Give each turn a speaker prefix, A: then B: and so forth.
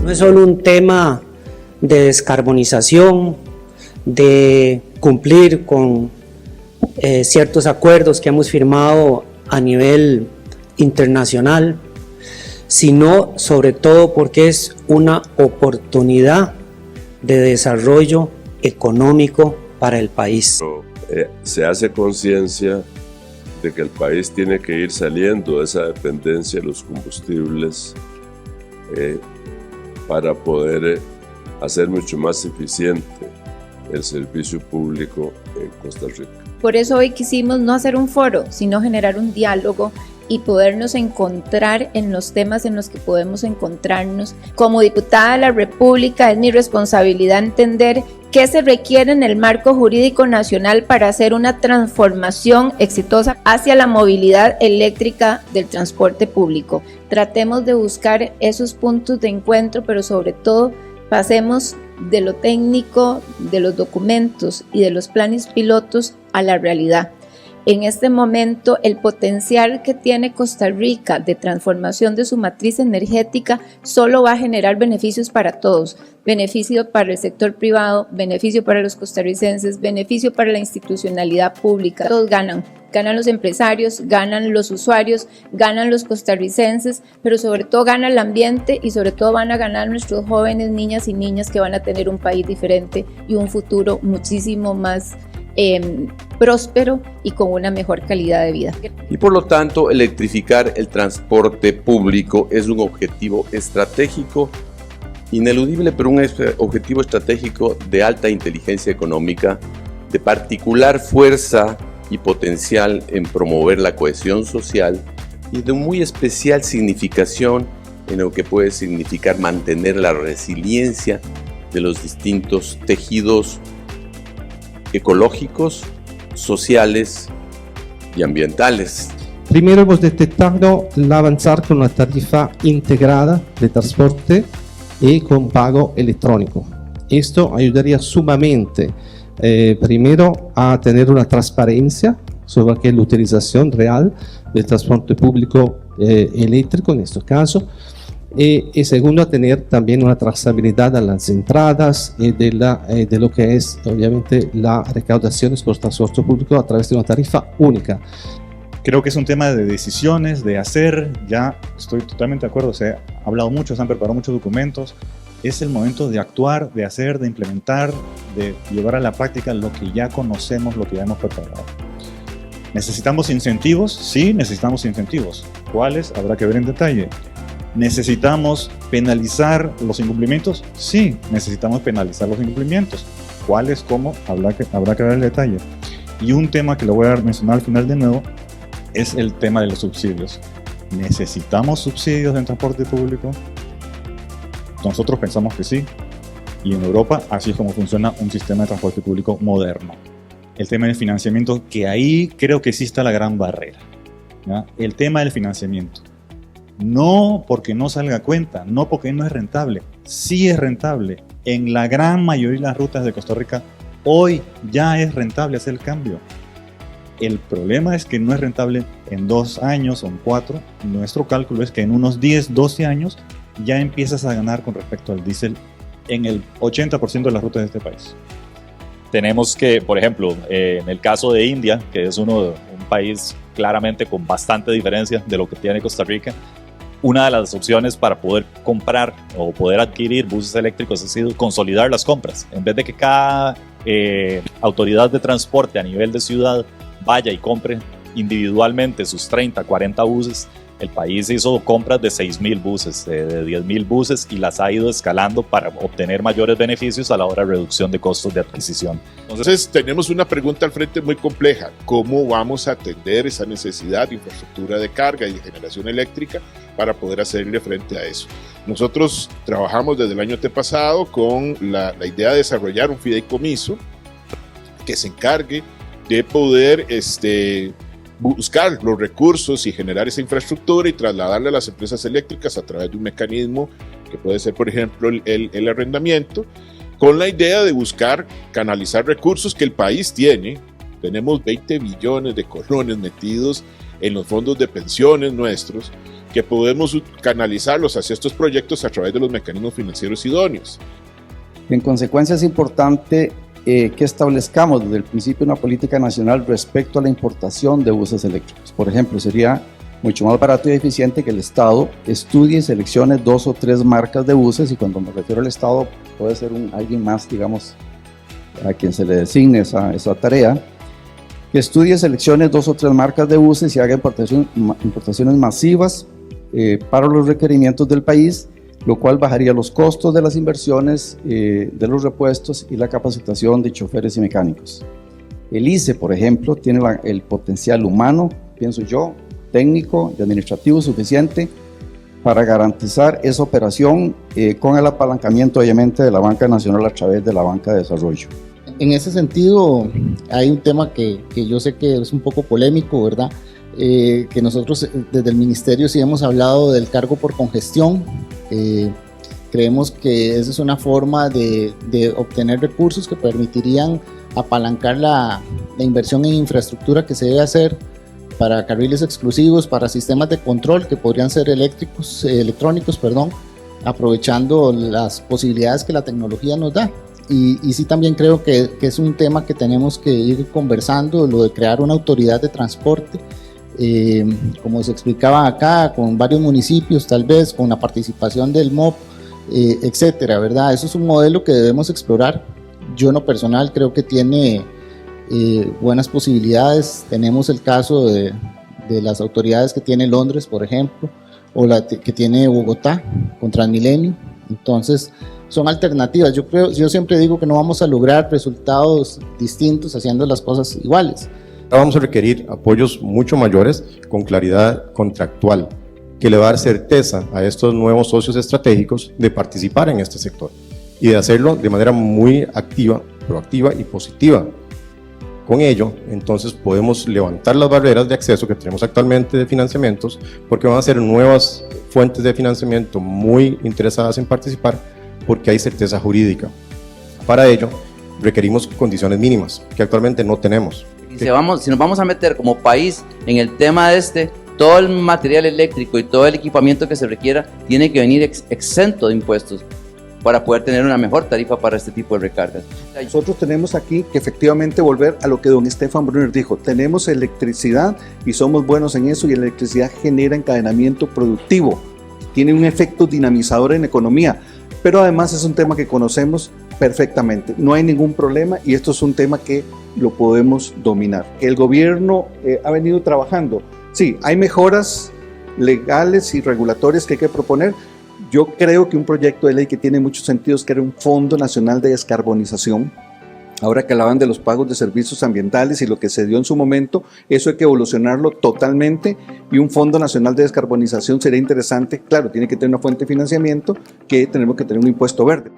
A: No es solo un tema de descarbonización, de cumplir con ciertos acuerdos que hemos firmado a nivel internacional, sino sobre todo porque es una oportunidad de desarrollo económico para el país.
B: Se hace conciencia de que el país tiene que ir saliendo de esa dependencia de los combustibles para poder hacer mucho más eficiente el servicio público en Costa Rica.
C: Por eso hoy quisimos no hacer un foro, sino generar un diálogo y podernos encontrar en los temas en los que podemos encontrarnos. Como diputada de la República es mi responsabilidad entender qué se requiere en el marco jurídico nacional para hacer una transformación exitosa hacia la movilidad eléctrica del transporte público. Tratemos de buscar esos puntos de encuentro, pero sobre todo pasemos de lo técnico, de los documentos y de los planes pilotos a la realidad. En este momento, el potencial que tiene Costa Rica de transformación de su matriz energética solo va a generar beneficios para todos, beneficio para el sector privado, beneficio para los costarricenses, beneficio para la institucionalidad pública. Todos ganan los empresarios, ganan los usuarios, ganan los costarricenses, pero sobre todo gana el ambiente y sobre todo van a ganar nuestros jóvenes, niñas y niñas que van a tener un país diferente y un futuro muchísimo más próspero y con una mejor calidad de vida.
D: Y por lo tanto, electrificar el transporte público es un objetivo estratégico ineludible, pero un objetivo estratégico de alta inteligencia económica, de particular fuerza y potencial en promover la cohesión social y de muy especial significación en lo que puede significar mantener la resiliencia de los distintos tejidos ecológicos, sociales y ambientales.
E: Primero hemos detectado el avanzar con una tarifa integrada de transporte y con pago electrónico. Esto ayudaría sumamente, primero, a tener una transparencia sobre qué es la utilización real del transporte público eléctrico en este caso. Y segundo, a tener también una trazabilidad a las entradas de lo que es obviamente la recaudación por transporte público a través de una tarifa única.
F: Creo que es un tema de decisiones, de hacer, ya estoy totalmente de acuerdo, se ha hablado mucho, se han preparado muchos documentos, es el momento de actuar, de hacer, de implementar, de llevar a la práctica lo que ya conocemos, lo que ya hemos preparado. ¿Necesitamos incentivos? Sí, necesitamos incentivos. ¿Cuáles? Habrá que ver en detalle. ¿Necesitamos penalizar los incumplimientos? Sí, necesitamos penalizar los incumplimientos. ¿Cuáles? ¿Cómo? Habrá que ver el detalle. Y un tema que lo voy a mencionar al final de nuevo es el tema de los subsidios. ¿Necesitamos subsidios en transporte público? Nosotros pensamos que sí. Y en Europa así es como funciona un sistema de transporte público moderno. El tema del financiamiento, que ahí creo que sí está la gran barrera, ¿ya? El tema del financiamiento. No porque no salga a cuenta, no porque no es rentable, sí es rentable. En la gran mayoría de las rutas de Costa Rica, hoy ya es rentable hacer el cambio. El problema es que no es rentable en 2 años o en 4. Nuestro cálculo es que en unos 10, 12 años ya empiezas a ganar con respecto al diésel en el 80% de las rutas de este país.
G: Tenemos que, por ejemplo, en el caso de India, que es un país claramente con bastante diferencia de lo que tiene Costa Rica, una de las opciones para poder comprar o poder adquirir buses eléctricos ha sido consolidar las compras. En vez de que cada autoridad de transporte a nivel de ciudad vaya y compre individualmente sus 30, 40 buses, el país hizo compras de 6,000 buses, de 10,000 buses y las ha ido escalando para obtener mayores beneficios a la hora de reducción de costos de adquisición.
H: Entonces tenemos una pregunta al frente muy compleja. ¿Cómo vamos a atender esa necesidad de infraestructura de carga y de generación eléctrica para poder hacerle frente a eso? Nosotros trabajamos desde el año antepasado con la idea de desarrollar un fideicomiso que se encargue de poder buscar los recursos y generar esa infraestructura y trasladarla a las empresas eléctricas a través de un mecanismo que puede ser, por ejemplo, el arrendamiento, con la idea de buscar canalizar recursos que el país tiene. Tenemos 20 billones de colones metidos en los fondos de pensiones nuestros, que podemos canalizarlos hacia estos proyectos a través de los mecanismos financieros idóneos.
I: En consecuencia, es importante que establezcamos desde el principio una política nacional respecto a la importación de buses eléctricos. Por ejemplo, sería mucho más barato y eficiente que el Estado estudie y seleccione 2 o 3 marcas de buses, y cuando me refiero al Estado puede ser alguien más, digamos, a quien se le designe esa tarea, que estudie y seleccione 2 o 3 marcas de buses y haga importaciones masivas para los requerimientos del país, lo cual bajaría los costos de las inversiones, de los repuestos y la capacitación de choferes y mecánicos. El ICE, por ejemplo, tiene el potencial humano, pienso yo, técnico y administrativo suficiente para garantizar esa operación con el apalancamiento, obviamente, de la banca nacional a través de la banca de desarrollo.
J: En ese sentido, hay un tema que yo sé que es un poco polémico, ¿verdad? Que nosotros desde el ministerio sí hemos hablado del cargo por congestión. Creemos que esa es una forma de obtener recursos que permitirían apalancar la inversión en infraestructura que se debe hacer para carriles exclusivos, para sistemas de control que podrían ser electrónicos, aprovechando las posibilidades que la tecnología nos da. Y sí, también creo que es un tema que tenemos que ir conversando, lo de crear una autoridad de transporte, como se explicaba acá, con varios municipios, tal vez con la participación del MOP, etcétera, ¿verdad? Eso es un modelo que debemos explorar. Yo en lo personal creo que tiene buenas posibilidades. Tenemos el caso de las autoridades que tiene Londres, por ejemplo, o la que tiene Bogotá con Transmilenio. Entonces son alternativas. Yo siempre digo que no vamos a lograr resultados distintos haciendo las cosas iguales.
K: Vamos a requerir apoyos mucho mayores con claridad contractual, que le va a dar certeza a estos nuevos socios estratégicos de participar en este sector y de hacerlo de manera muy activa, proactiva y positiva. Con ello, entonces podemos levantar las barreras de acceso que tenemos actualmente de financiamientos, porque van a ser nuevas fuentes de financiamiento muy interesadas en participar, porque hay certeza jurídica. Para ello, requerimos condiciones mínimas, que actualmente no tenemos.
L: Si nos vamos a meter como país en el tema todo el material eléctrico y todo el equipamiento que se requiera tiene que venir exento de impuestos para poder tener una mejor tarifa para este tipo de recargas.
M: Nosotros tenemos aquí que efectivamente volver a lo que don Stefan Brunner dijo. Tenemos electricidad y somos buenos en eso, y la electricidad genera encadenamiento productivo, tiene un efecto dinamizador en la economía, pero además es un tema que conocemos perfectamente, no hay ningún problema, y esto es un tema que lo podemos dominar. El gobierno ha venido trabajando. Sí, hay mejoras legales y regulatorias que hay que proponer. Yo creo que un proyecto de ley que tiene muchos sentidos, que era un Fondo Nacional de Descarbonización, ahora que hablaban de los pagos de servicios ambientales y lo que se dio en su momento, eso hay que evolucionarlo totalmente, y un Fondo Nacional de Descarbonización sería interesante. Claro, tiene que tener una fuente de financiamiento, que tenemos que tener un impuesto verde.